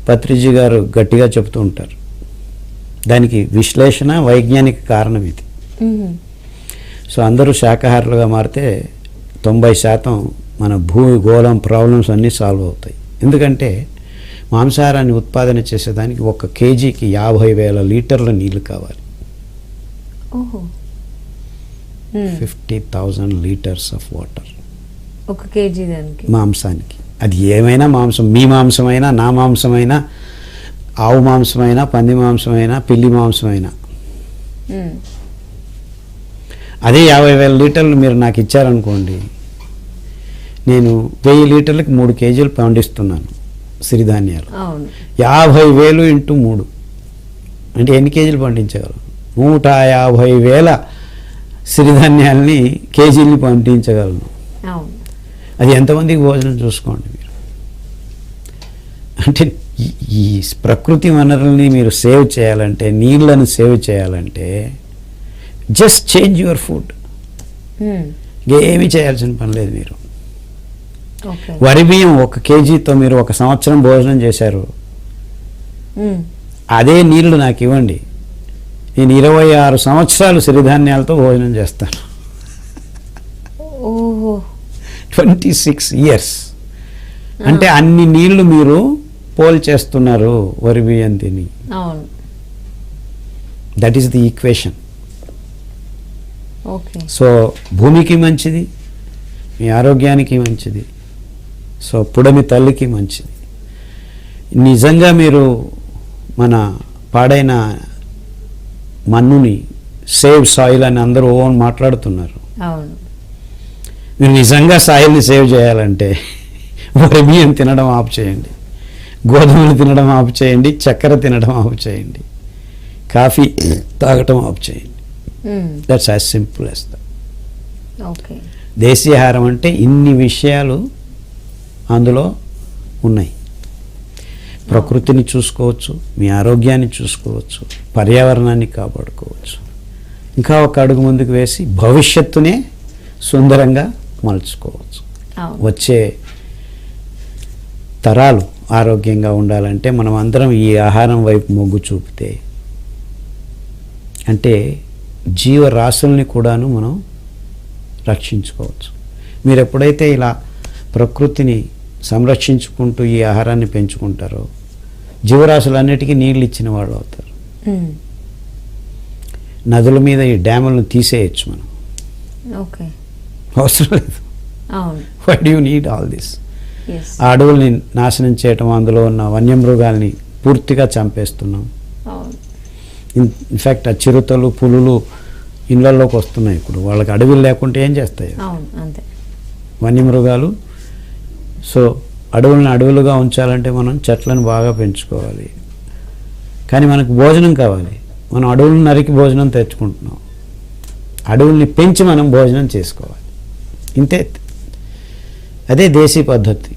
పత్రిజీ గారు గట్టిగా చెప్తూ ఉంటారు. దానికి విశ్లేషణ వైజ్ఞానిక కారణం ఇది. సో అందరూ శాకాహారులుగా మారితే 90% మన భూగోళం ప్రాబ్లమ్స్ అన్నీ సాల్వ్ అవుతాయి. ఎందుకంటే మాంసాహారాన్ని ఉత్పాదన చేసేదానికి 1 కేజీకి 50,000 లీటర్ల నీళ్లు కావాలి. 50,000 లీటర్స్ ఆఫ్ వాటర్ 1 కేజీ దానికి, మాంసానికి. అది ఏమైనా మాంసం, మీ మాంసమైనా, నా మాంసమైనా, ఆవు మాంసమైనా, పంది మాంసమైనా, పిల్లి మాంసమైనా. అదే 50,000 లీటర్లు మీరు నాకు ఇచ్చారనుకోండి, నేను 1000 లీటర్లకు 3 కేజీలు పండిస్తున్నాను సిరిధాన్యాలు. 50,000 ఇంటూ 3 అంటే ఎన్ని కేజీలు పండించగలరు? 150,000 సిరిధాన్యాలని కేజీల్ని పండించగలను. అది ఎంతమందికి భోజనం చూసుకోండి మీరు. అంటే ఈ ప్రకృతి వనరుల్ని మీరు సేవ్ చేయాలంటే, నీళ్లను సేవ్ చేయాలంటే జస్ట్ చేంజ్ యువర్ ఫుడ్. ఏమీ చేయాల్సిన పని లేదు. మీరు వరి బియ్యం 1 కేజీతో మీరు 1 సంవత్సరం భోజనం చేశారు, అదే నీళ్లు నాకు ఇవ్వండి, నేను 26 సంవత్సరాలు సిరిధాన్యాలతో భోజనం చేస్తాను. 26 years అంటే అన్ని నీళ్లు మీరు పోల్ చేస్తున్నారు వరి బియ్యం తిని. That is the equation. So భూమికి మంచిది, మీ ఆరోగ్యానికి మంచిది, సో పుడమి తల్లికి మంచిది. నిజంగా మీరు మన పాడైన మన్నుని సేవ్ సాయిల్ అని అందరూ ఓన్ మాట్లాడుతున్నారు. మీరు నిజంగా సాయిల్ని సేవ్ చేయాలంటే వరి బియ్యం తినడం ఆపు చేయండి, గోధుమలు తినడం ఆపు చేయండి, చక్కెర తినడం ఆపు చేయండి, కాఫీ తాగటం ఆపు చేయండి. That's as simple as that. దేశీయాహారం అంటే ఇన్ని విషయాలు అందులో ఉన్నాయి. ప్రకృతిని చూసుకోవచ్చు, మీ ఆరోగ్యాన్ని చూసుకోవచ్చు, పర్యావరణాన్ని కాపాడుకోవచ్చు, ఇంకా ఒక అడుగు ముందుకు వేసి భవిష్యత్తునే సుందరంగా మలుచుకోవచ్చు. వచ్చే తరాలు ఆరోగ్యంగా ఉండాలంటే మనం అందరం ఈ ఆహారం వైపు మొగ్గు చూపితే, అంటే జీవరాశుల్ని కూడాను మనం రక్షించుకోవచ్చు. మీరు ఎప్పుడైతే ఇలా ప్రకృతిని సంరక్షించుకుంటూ ఈ ఆహారాన్ని పెంచుకుంటారో, జీవరాశులన్నిటికీ నీళ్ళు ఇచ్చిన వాళ్ళు అవుతారు. నదుల మీద ఈ డ్యాములను తీసేయచ్చు మనం, అవసరం లేదు. Why do you need all this? ఆ అడవుల్ని నాశనం చేయటం, అందులో ఉన్న వన్యమృగాల్ని పూర్తిగా చంపేస్తున్నాం. ఇన్ఫ్యాక్ట్ ఆ చిరుతలు, పులులు ఇళ్లలోకి వస్తున్నాయి. ఇప్పుడు వాళ్ళకి అడవులు లేకుంటే ఏం చేస్తాయి వన్యమృగాలు? సో అడవులను అడవులుగా ఉంచాలంటే మనం చెట్లను బాగా పెంచుకోవాలి. కానీ మనకు భోజనం కావాలి, మనం అడవులను నరికి భోజనం తెచ్చుకుంటున్నాం. అడవుల్ని పెంచి మనం భోజనం చేసుకోవాలి. ఇంతే, అదే దేశీ పద్ధతి.